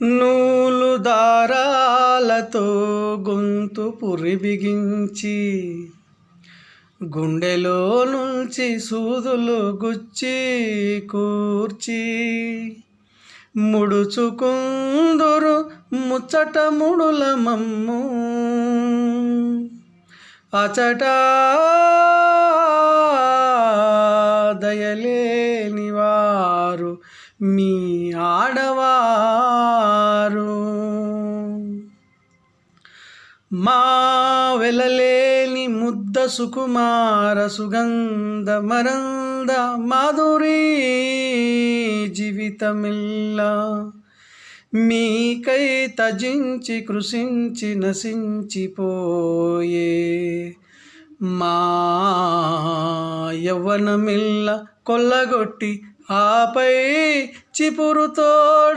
నూలు దారాలతో గొంతు పురిబిగించి గుండెలో నుంచి సూదులు గుచ్చి కూర్చి ముడుచుకుందురు ముచ్చట ముడుల మమ్ము అచట దయలేని వారు మీ ఆడవారు. మా వెలలేని ముద్ద సుకుమార సుగంధ మరంద మాధురీ జీవితమిల్లా మీకై తజించి కృషించి నశించిపోయే మా యవ్వనమిల్ల కొల్లగొట్టి ఆపై చిపురుతోడ